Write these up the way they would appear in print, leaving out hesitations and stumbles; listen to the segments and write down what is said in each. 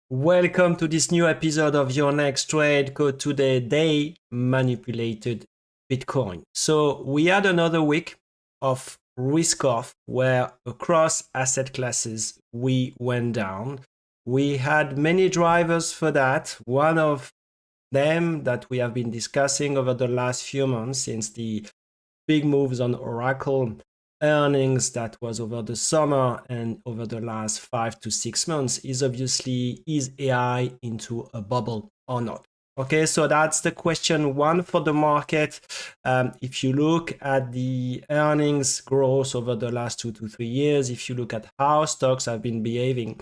Welcome to this new episode of Your Next Trade. Code today, they manipulated Bitcoin. So we had another week of risk off where across asset classes we went down. We had many drivers for that. One of them that we have been discussing over the last few months since the big moves on Oracle earnings that was over the summer and over the last 5 to 6 months is obviously, is AI into a bubble or not? Okay, so that's the question one for the market. If you look at the earnings growth over the last 2 to 3 years, if you look at how stocks have been behaving,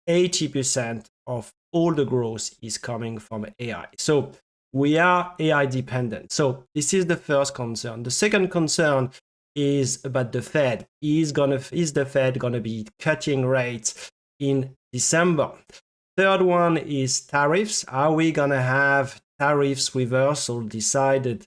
80% of all the growth is coming from AI. So we are AI dependent. So this is the first concern. The second concern is about the Fed. Is the Fed gonna be cutting rates in December? Third one is tariffs. Are we gonna have tariffs reversal decided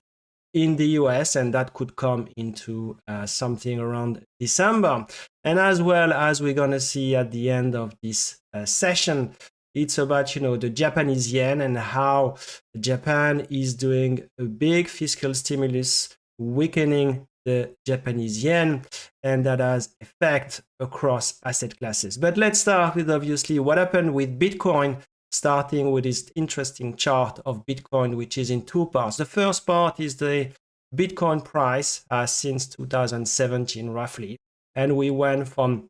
in the US, and that could come into something around December? And as well as we're gonna see at the end of this session, it's about the Japanese yen and how Japan is doing a big fiscal stimulus, weakening the Japanese yen, and that has effect across asset classes. But let's start with obviously what happened with Bitcoin, starting with this interesting chart of Bitcoin, which is in two parts. The first part is the Bitcoin price since 2017 roughly, and we went from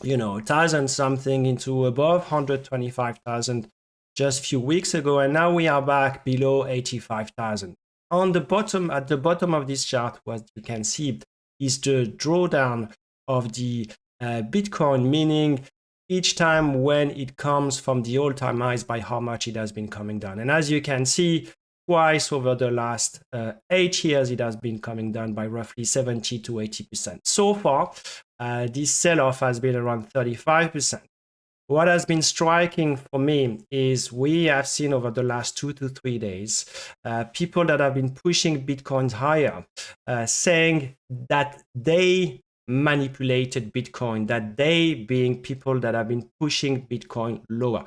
1,000 something into above 125,000 just a few weeks ago, and now we are back below 85,000. On the bottom, at the bottom of this chart, what you can see is the drawdown of the Bitcoin, meaning each time when it comes from the all-time highs by how much it has been coming down. And as you can see, twice over the last 8 years, it has been coming down by roughly 70 to 80%. So far, this sell-off has been around 35%. What has been striking for me is we have seen over the last 2 to 3 days, people that have been pushing Bitcoins higher, saying that they manipulated Bitcoin, that they being people that have been pushing Bitcoin lower.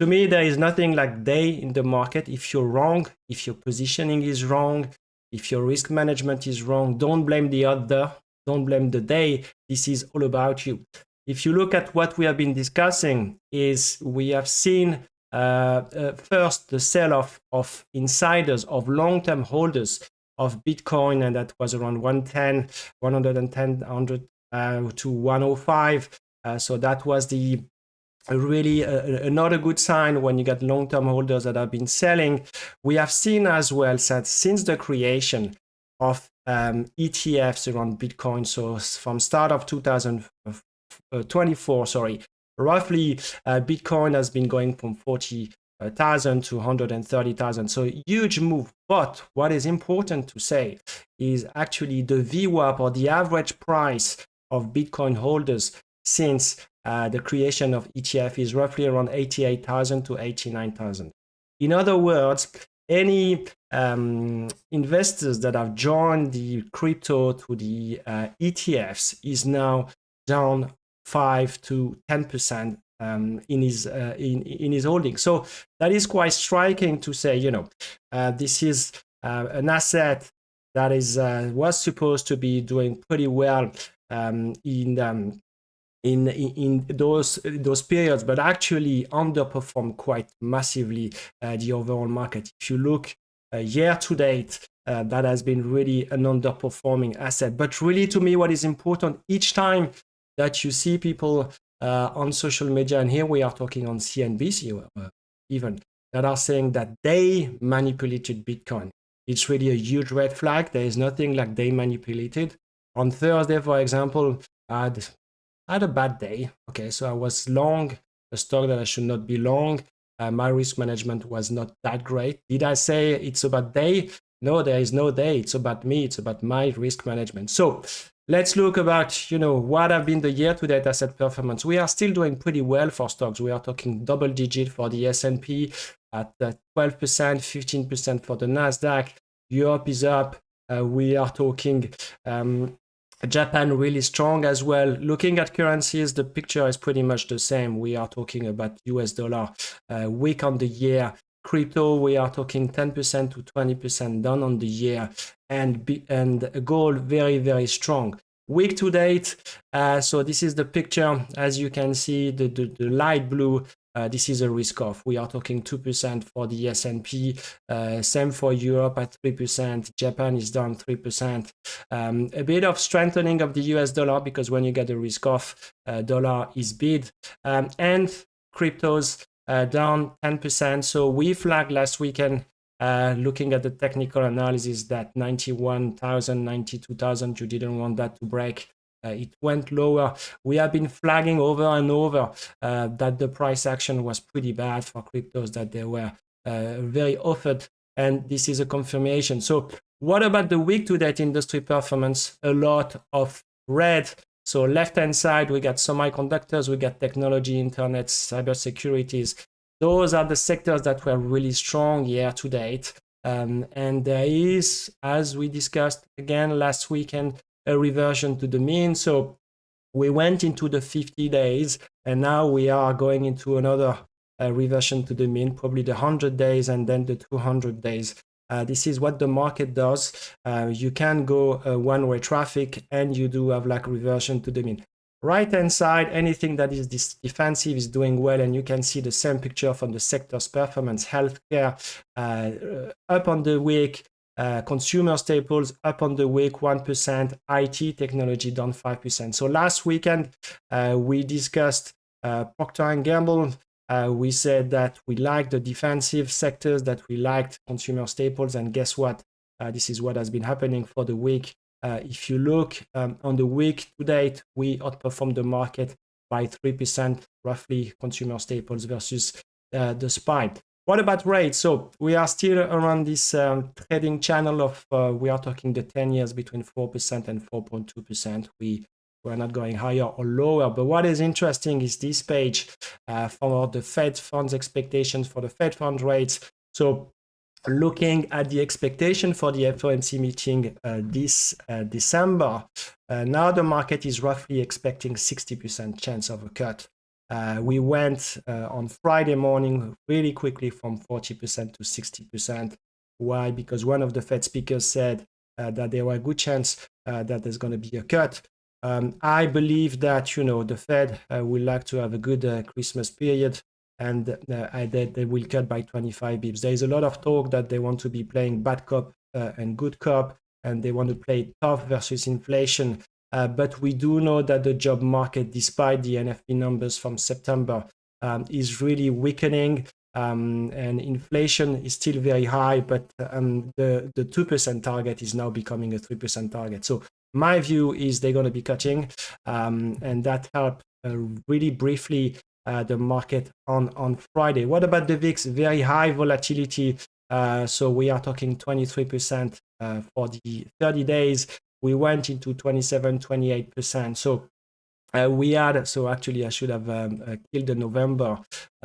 To me, there is nothing like they in the market. If you're wrong, if your positioning is wrong, if your risk management is wrong, don't blame the other, don't blame the day. This is all about you. If you look at what we have been discussing, is we have seen first the sell-off of insiders, of long-term holders of Bitcoin, and that was around 110, 100 to 105. So that was the really another good sign when you get long-term holders that have been selling. We have seen as well that since the creation of ETFs around Bitcoin, so from start of 2024, roughly Bitcoin has been going from 40,000 to 130,000. So huge move. But what is important to say is actually the VWAP, or the average price of Bitcoin holders since the creation of ETF, is roughly around 88,000 to 89,000. In other words, any investors that have joined the crypto to the ETFs is now down 5 to 10% in his holding. So that is quite striking to say, this is an asset that is was supposed to be doing pretty well in those periods, but actually underperformed quite massively the overall market. If you look year to date, that has been really an underperforming asset. But really, to me, what is important, each time that you see people on social media, and here we are talking on CNBC even, that are saying that they manipulated Bitcoin, it's really a huge red flag. There is nothing like they manipulated. On Thursday, for example, I had a bad day. Okay, so I was long a stock that I should not be long. My risk management was not that great. Did I say it's about they? No, there is no they. It's about me. It's about my risk management. So let's look about, what have been the year-to-date asset performance. We are still doing pretty well for stocks. We are talking double digit for the S&P at 12%, 15% for the Nasdaq. Europe is up. We are talking Japan really strong as well. Looking at currencies, the picture is pretty much the same. We are talking about US dollar weak on the year. Crypto, we are talking 10% to 20% down on the year, and gold very, very strong. Week to date, so this is the picture. As you can see, the light blue, this is a risk off. We are talking 2% for the S&P, same for Europe at 3%. Japan is down 3%. A bit of strengthening of the US dollar, because when you get a risk off, dollar is bid, and cryptos down 10%. So we flagged last weekend, looking at the technical analysis, that 91,000, 92,000, you didn't want that to break. It went lower. We have been flagging over and over that the price action was pretty bad for cryptos, that they were very offered, and this is a confirmation. So what about the week to date industry performance? A lot of red. So left-hand side, we got semiconductors, we got technology, internet, cybersecurities. Those are the sectors that were really strong year to date. And there is, as we discussed again last weekend, a reversion to the mean. So we went into the 50 days, and now we are going into another reversion to the mean, probably the 100 days and then the 200 days. This is what the market does. You can go one-way traffic, and you do have like reversion to the mean. Right hand side, anything that is this defensive is doing well, and you can see the same picture from the sector's performance. Healthcare up on the week, consumer staples up on the week 1%, IT technology down 5%. So last weekend we discussed Procter & Gamble. We said that we liked the defensive sectors, that we liked consumer staples, and guess what? This is what has been happening for the week. If you look on the week to date, we outperformed the market by 3%, roughly, consumer staples versus the SPY. What about rates? So we are still around this trading channel of, we are talking the 10 years between 4% and 4.2%. We're not going higher or lower. But what is interesting is this page for the Fed funds expectations for the Fed fund rates. So looking at the expectation for the FOMC meeting this December, now the market is roughly expecting 60% chance of a cut. We went on Friday morning really quickly from 40% to 60%. Why? Because one of the Fed speakers said that there were a good chance that there's going to be a cut. I believe that, the Fed will like to have a good Christmas period, and that they will cut by 25 bips. There is a lot of talk that they want to be playing bad cop and good cop, and they want to play tough versus inflation. But we do know that the job market, despite the NFP numbers from September, is really weakening, and inflation is still very high, but the 2% target is now becoming a 3% target. So my view is they're going to be cutting, and that helped really briefly the market on Friday. What about the VIX? Very high volatility. So we are talking 23% for the 30 days. We went into 27, 28%. So we had, so actually I should have killed the November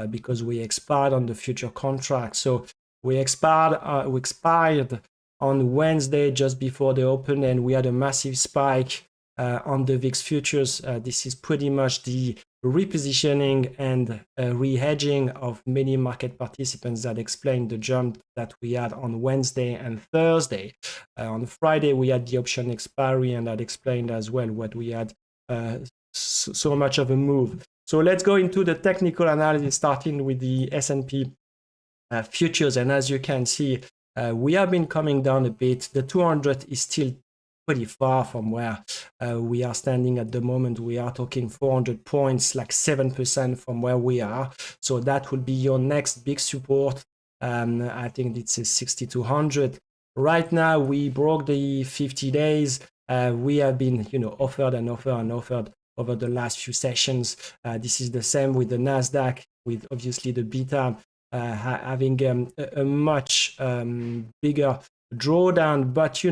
because we expired on the future contract. So we expired on Wednesday just before the open, and we had a massive spike on the VIX futures. This is pretty much the repositioning and re-hedging of many market participants that explained the jump that we had on Wednesday and Thursday. On Friday, we had the option expiry, and that explained as well what we had so much of a move. So let's go into the technical analysis, starting with the S&P futures. And as you can see, we have been coming down a bit. The 200 is still pretty far from where we are standing at the moment. We are talking 400 points, like 7% from where we are. So that will be your next big support. I think it's a 6,200. Right now, we broke the 50 days. We have been, offered and offered over the last few sessions. This is the same with the Nasdaq, with obviously the beta having a much bigger drawdown. But,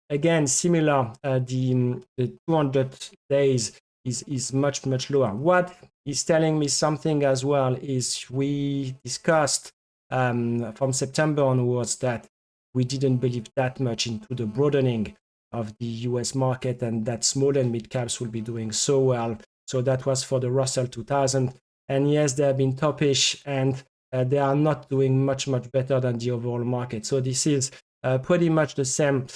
again, similar, the 200 days is much, much lower. What is telling me something as well is we discussed from September onwards that we didn't believe that much into the broadening of the US market, and that small and mid caps will be doing so well. So that was for the Russell 2000. And yes, they have been toppish, and they are not doing much better than the overall market. So this is pretty much the same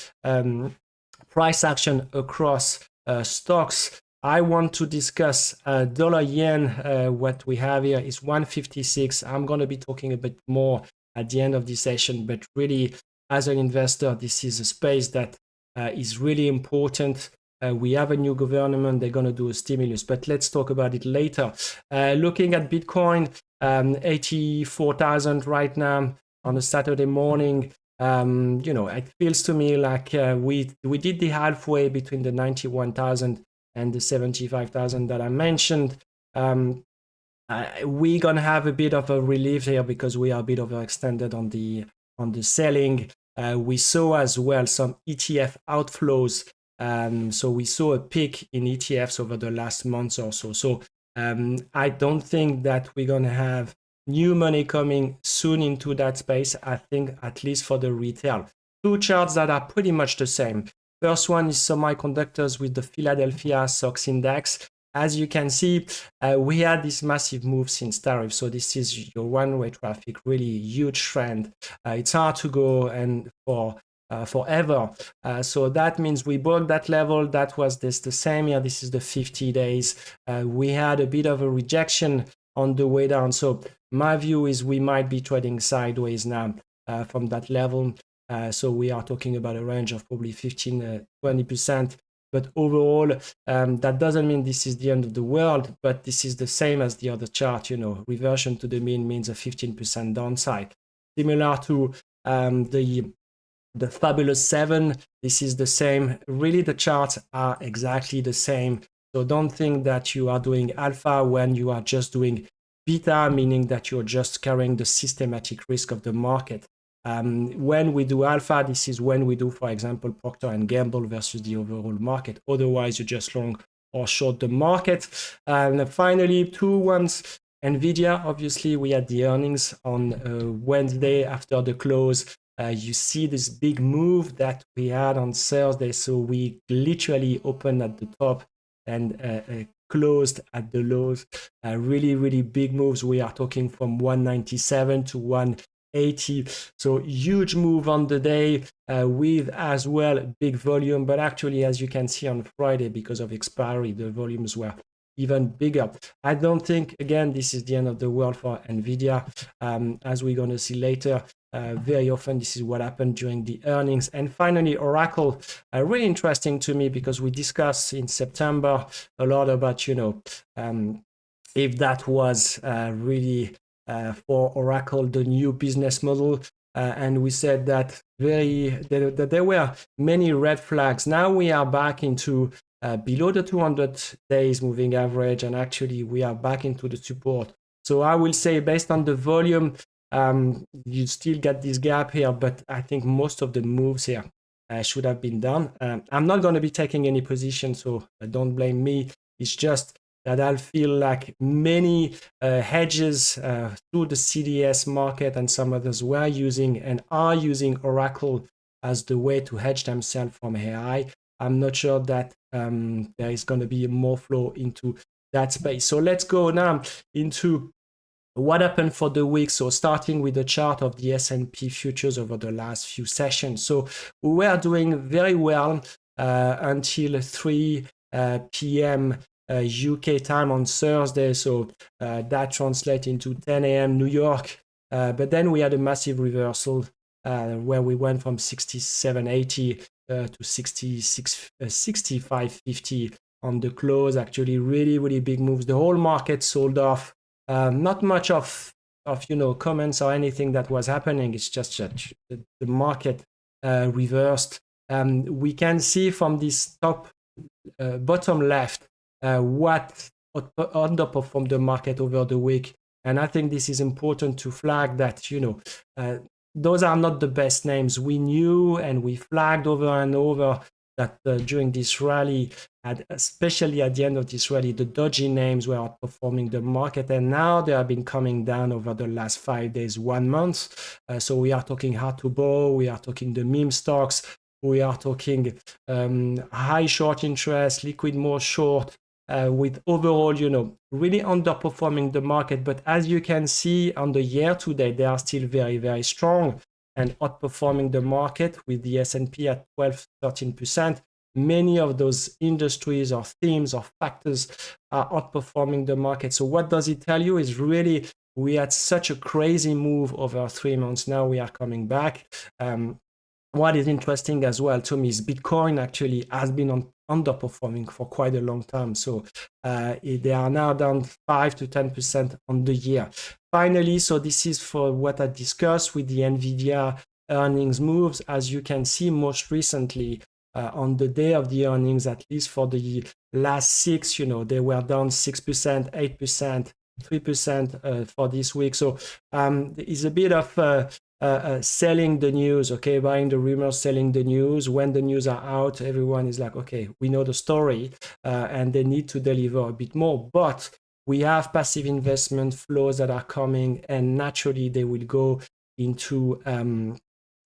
price action across stocks. I want to discuss dollar yen. What we have here is 156. I'm going to be talking a bit more at the end of this session, but really, as an investor, this is a space that is really important. We have a new government, they're going to do a stimulus, but let's talk about it later. Looking at Bitcoin, 84,000 right now on a Saturday morning. It feels to me like we did the halfway between the 91,000 and the 75,000 that I mentioned. We're gonna have a bit of a relief here because we are a bit overextended on the selling. We saw as well some ETF outflows. So we saw a peak in ETFs over the last month or so. So I don't think that we're gonna have new money coming soon into that space. I think at least for the retail. Two charts that are pretty much the same. First one is semiconductors with the Philadelphia SOX index. As you can see, we had this massive move since tariff. So this is your one-way traffic, really huge trend. It's hard to go and for forever. So that means we broke that level. That was the same here. This is the 50 days. We had a bit of a rejection on the way down. So my view is we might be trading sideways now from that level. So we are talking about a range of probably 15-20%. But overall, that doesn't mean this is the end of the world, but this is the same as the other chart. Reversion to the mean means a 15% downside. Similar to the fabulous 7, this is the same. Really, the charts are exactly the same. So don't think that you are doing alpha when you are just doing beta, meaning that you're just carrying the systematic risk of the market. When we do alpha, this is when we do, for example, Procter & Gamble versus the overall market. Otherwise, you just long or short the market. And finally, two ones. NVIDIA, obviously, we had the earnings on Wednesday after the close. You see this big move that we had on Thursday. So we literally opened at the top and closed at the lows. Really, really big moves. We are talking from 197 to 180. So huge move on the day with as well big volume. But actually, as you can see on Friday, because of expiry, the volumes were even bigger. I don't think, again, this is the end of the world for NVIDIA. As we're going to see later, very often this is what happened during the earnings. And finally, Oracle, really interesting to me because we discussed in September a lot about, if that was really for Oracle, the new business model. And we said that there were many red flags. Now we are back into below the 200 days moving average, and actually we are back into the support. So I will say based on the volume, you still get this gap here, but I think most of the moves here should have been done. I'm not going to be taking any position, so don't blame me. It's just that I feel like many hedges through the CDS market and some others were using and are using Oracle as the way to hedge themselves from AI. I'm not sure that there is going to be more flow into that space. So let's go now into what happened for the week. So starting with the chart of the S&P futures over the last few sessions. So we were doing very well until 3 p.m. UK time on Thursday. So that translates into 10 a.m. New York. But then we had a massive reversal where we went from 67.80 to 65.50 on the close. Actually, really, really big moves. The whole market sold off. Not much of comments or anything that was happening. It's just that the market reversed. We can see from this bottom left what underperformed the market over the week. And I think this is important to flag that, those are not the best names. We knew and we flagged over and over that during this rally, especially at the end of this rally, the dodgy names were outperforming the market. And now they have been coming down over the last 5 days, 1 month. So we are talking hard to borrow. We are talking the meme stocks. We are talking high short interest, liquid more short, with overall, really underperforming the market. But as you can see on the year to date, they are still very, very strong and outperforming the market with the S&P at 12-13%. Many of those industries or themes or factors are outperforming the market. So what does it tell you is really we had such a crazy move over 3 months. Now we are coming back. What is interesting as well to me is Bitcoin actually has been underperforming for quite a long time. So they are now down 5 to 10% on the year. Finally, so this is for what I discussed with the NVIDIA earnings moves. As you can see, most recently on the day of the earnings, at least for the last 6, they were down 6%, 8%, 3% for this week. So there is a bit of selling the news, okay, buying the rumors, selling the news. When the news are out, everyone is like, okay, we know the story, and they need to deliver a bit more. But we have passive investment flows that are coming, and naturally they will go into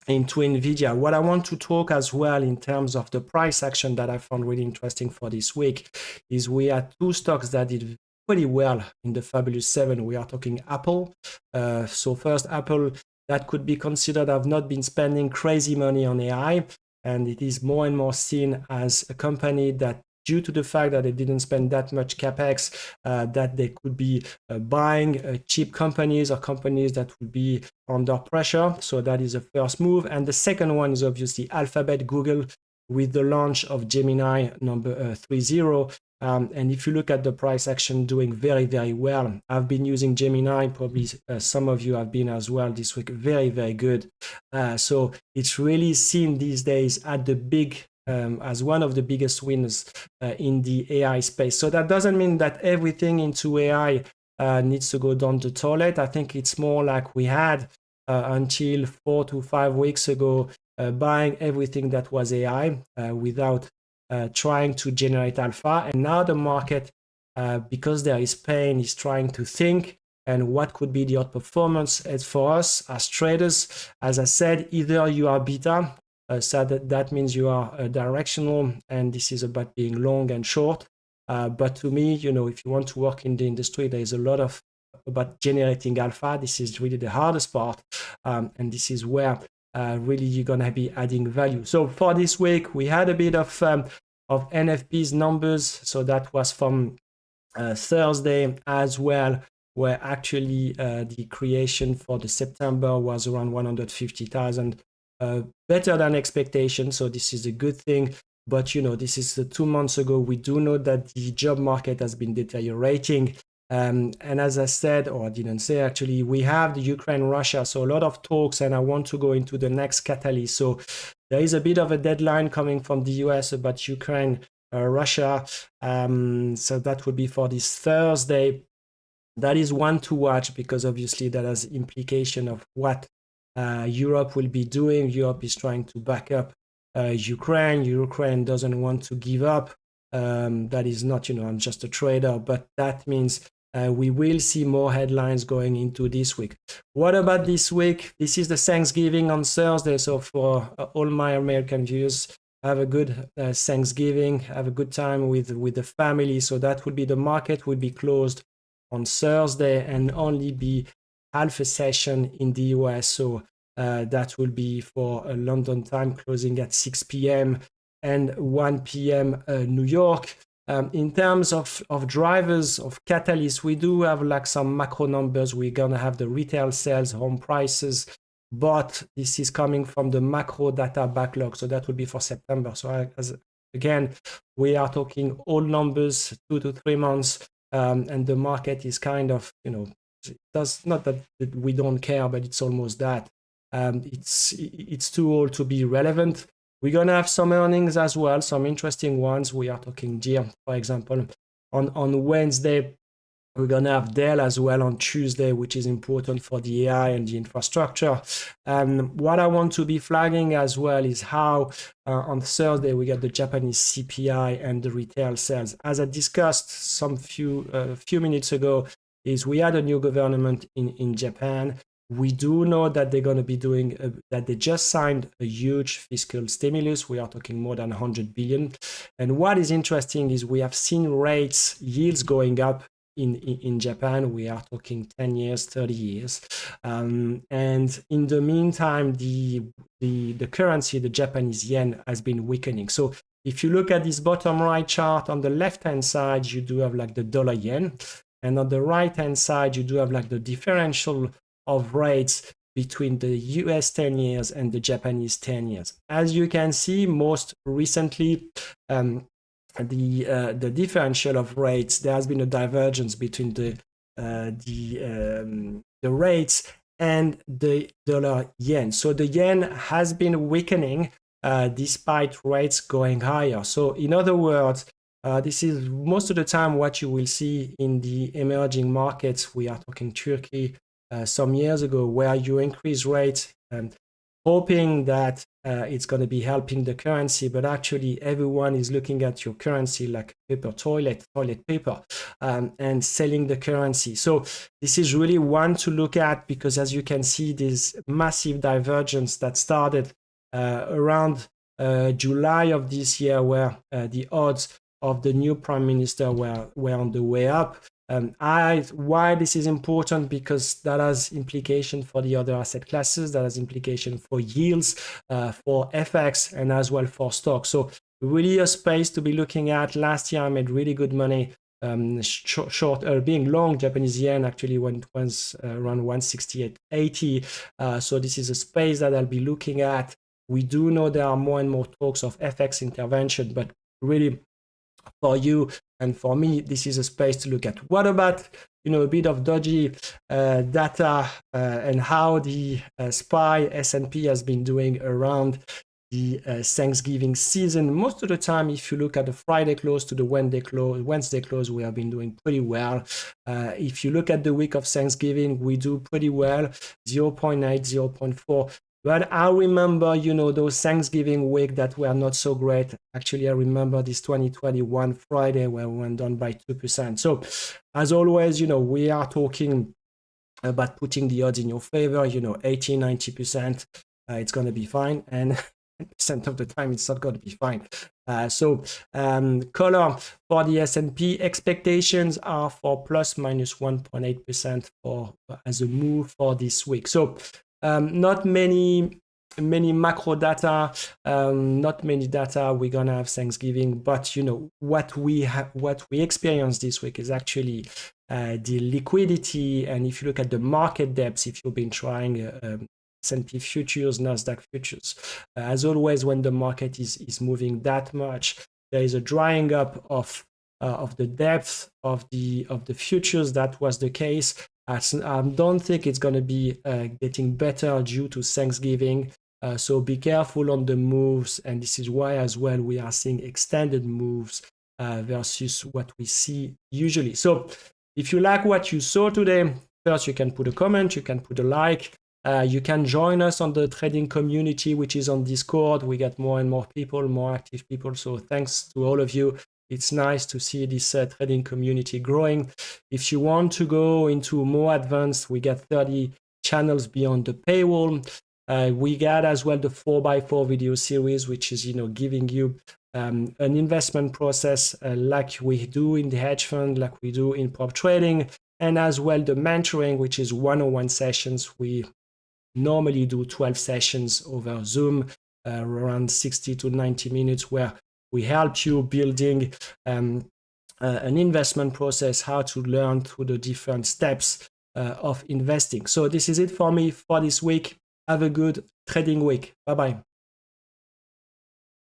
NVIDIA. What I want to talk as well in terms of the price action that I found really interesting for this week is we had 2 stocks that did pretty well in the Fabulous 7. We are talking Apple. So first, Apple, that could be considered have not been spending crazy money on AI, and it is more and more seen as a company that, due to the fact that they didn't spend that much capex, that they could be buying cheap companies or companies that would be under pressure. So that is the first move. And the second one is obviously Alphabet, Google, with the launch of Gemini number 30. And if you look at the price action, doing very, very well. I've been using Gemini, probably some of you have been as well this week. Very, very good. So it's really seen these days at the big, as one of the biggest winners in the AI space. So that doesn't mean that everything into AI needs to go down the toilet. I think it's more like we had until 4 to 5 weeks ago, buying everything that was AI without trying to generate alpha. And now the market, because there is pain, is trying to think and what could be the outperformance. As for us as traders, as I said, either you are beta, so that means you are directional, and this is about being long and short. But to me, if you want to work in the industry, there is a lot of about generating alpha. This is really the hardest part, and this is where really you're gonna be adding value. So for this week, we had a bit of NFP's numbers. So that was from Thursday as well, where actually the creation for the September was around 150,000, better than expectation. So this is a good thing. But this is 2 months ago. We do know that the job market has been deteriorating. And as I said, or I didn't say actually, we have the Ukraine-Russia, so a lot of talks, and I want to go into the next catalyst. So there is a bit of a deadline coming from the US about Ukraine, Russia. So that would be for this Thursday. That is one to watch, because obviously that has implication of what Europe will be doing. Europe is trying to back up Ukraine. Ukraine doesn't want to give up. That is not, I'm just a trader, but that means we will see more headlines going into this week. What about this week? This is the Thanksgiving on Thursday. So for all my American viewers, have a good Thanksgiving, have a good time with the family. So that would be, the market would be closed on Thursday and only be half a session in the US. So that will be for a London time, closing at 6 p.m. and 1 p.m. New York. In terms of drivers, of catalysts, we do have like some macro numbers. We're going to have the retail sales, home prices, but this is coming from the macro data backlog. So that will be for September. So again, we are talking old numbers, 2 to 3 months, and the market is kind of, it does not that we don't care, but it's almost that. It's too old to be relevant. We're going to have some earnings as well, some interesting ones. We are talking Deere, for example. On Wednesday, we're going to have Dell as well on Tuesday, which is important for the AI and the infrastructure. What I want to be flagging as well is how on Thursday we get the Japanese CPI and the retail sales. As I discussed some few minutes ago, is we had a new government in Japan. We do know that they're going to be doing that they just signed a huge fiscal stimulus. We are talking more than 100 billion. And what is interesting is we have seen rates, yields going up in Japan. We are talking 10 years, 30 years. And in the meantime, the currency, the Japanese yen, has been weakening. So if you look at this bottom right chart, on the left-hand side, you do have like the dollar yen. And on the right-hand side, you do have like the differential of rates between the US 10 years and the Japanese 10 years. As you can see, most recently, the differential of rates, there has been a divergence between the rates and the dollar yen. So the yen has been weakening despite rates going higher. So in other words, this is most of the time what you will see in the emerging markets. We are talking Turkey some years ago, where you increase rates hoping that it's going to be helping the currency, but actually everyone is looking at your currency like toilet paper, and selling the currency. So this is really one to look at, because as you can see, this massive divergence that started around July of this year, where the odds of the new prime minister were on the way up. Why this is important, because that has implication for the other asset classes, that has implication for yields, for FX, and as well for stocks. So really a space to be looking at. Last year I made really good money being long Japanese yen, actually, when it was around 168.80. So this is a space that I'll be looking at. We do know there are more and more talks of FX intervention, but really for you and for me, this is a space to look at. What about, a bit of dodgy data and how the SPY S&P has been doing around the Thanksgiving season? Most of the time, if you look at the Friday close to the Wednesday close, we have been doing pretty well. If you look at the week of Thanksgiving, we do pretty well, 0.8, 0.4. But I remember, those Thanksgiving week that were not so great. Actually, I remember this 2021 Friday where we went down by 2%. So as always, we are talking about putting the odds in your favor, 80, 90%, it's going to be fine. And 10% of the time, it's not going to be fine. Color for the S&P, expectations are for plus minus 1.8% as a move for this week. So not many macro data, not many data. We're gonna have Thanksgiving, but what we experienced this week is actually the liquidity. And if you look at the market depths, if you've been trying S&P futures, Nasdaq futures, as always, when the market is moving that much, there is a drying up of the depth of the futures. That was the case. I don't think it's going to be getting better due to Thanksgiving. So be careful on the moves. And this is why as well we are seeing extended moves versus what we see usually. So if you like what you saw today, first you can put a comment, you can put a like. You can join us on the trading community, which is on Discord. We get more and more people, more active people. So thanks to all of you. It's nice to see this trading community growing. If you want to go into more advanced, we get 30 channels beyond the paywall. We got as well the 4x4 video series, which is giving you an investment process like we do in the hedge fund, like we do in prop trading, and as well the mentoring, which is 101 sessions. We normally do 12 sessions over Zoom, around 60 to 90 minutes, where we help you building an investment process, how to learn through the different steps of investing. So this is it for me for this week. Have a good trading week. Bye-bye.